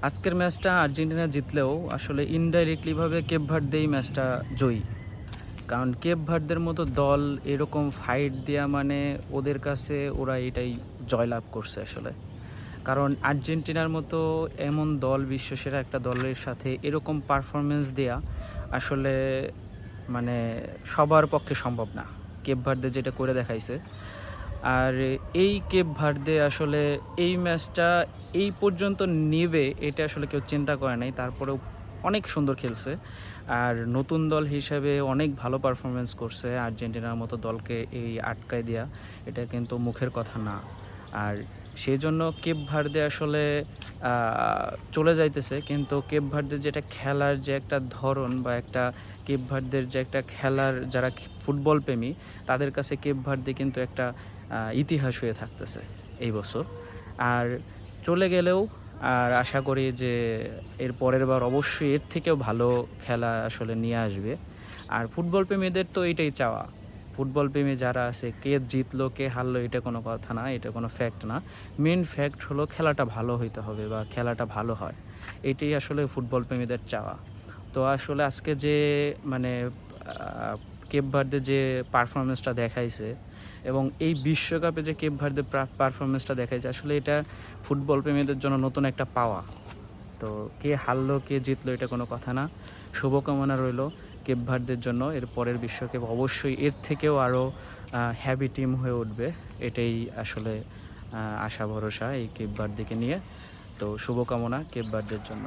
আজকের ম্যাচটা আর্জেন্টিনা জিতলেও আসলে ইনডাইরেক্টলিভাবে কেপ ভার্দেই ম্যাচটা জয়ী। কারণ কেপ ভার্দের মতো দল এরকম ফাইট দেওয়া মানে ওদের কাছে ওরা এটাই জয়লাভ করছে আসলে। কারণ আর্জেন্টিনার মতো এমন দল, বিশ্বসেরা একটা দলের সাথে এরকম পারফরমেন্স দেয়া আসলে মানে সবার পক্ষে সম্ভব না। কেপ ভার্দে যেটা করে দেখাইছে, আর এই কেপ ভার্দে আসলে এই ম্যাচটা এই পর্যন্ত নেবে এটা আসলে কেউ চিন্তা করে নাই। তারপরেও অনেক সুন্দর খেলছে, আর নতুন দল হিসেবে অনেক ভালো পারফরমেন্স করছে। আর্জেন্টিনার মতো দলকে এই আটকায় দেওয়া এটা কিন্তু মুখের কথা না। আর সেই জন্য কেপ ভার্দে আসলে চলে যাইতেছে, কিন্তু কেপ ভার্দের যেটা খেলার যে একটা ধরন বা একটা কেপ ভার্দের যে একটা খেলার যারা ফুটবল প্রেমী তাদের কাছে কেপ ভার্দে কিন্তু একটা ইতিহাস হয়ে থাকতেছে এই বছর। আর চলে গেলেও আর আশা করি যে এর পরের বার অবশ্যই এর থেকেও ভালো খেলা আসলে নিয়ে আসবে। আর ফুটবল প্রেমীদের তো এটাই চাওয়া। ফুটবল প্রেমী যারা আছে, কে জিতলো কে হারলো এটা কোনো কথা না, এটা কোনো ফ্যাক্ট না। মেন ফ্যাক্ট হলো খেলাটা ভালো হইতে হবে বা খেলাটা ভালো হয়, এটাই আসলে ফুটবল প্রেমীদের চাওয়া। তো আসলে আজকে যে মানে কেপ ভার্দে যে পারফরমেন্সটা দেখাইছে এবং এই বিশ্বকাপে যে কেপ ভার্দে পারফরমেন্সটা দেখাইছে, আসলে এটা ফুটবল প্রেমীদের জন্য নতুন একটা পাওয়া। তো কে হারলো কে জিতলো এটা কোনো কথা না। শুভকামনা রইল কেপ ভার্দের জন্য, এর পরের বিশ্বকাপ অবশ্যই এর থেকেও আরও হ্যাভি টিম হয়ে উঠবে। এটাই আসলে আশা ভরসা এই কেপ ভার্দেকে নিয়ে। তো শুভকামনা কেপ ভার্দের জন্য।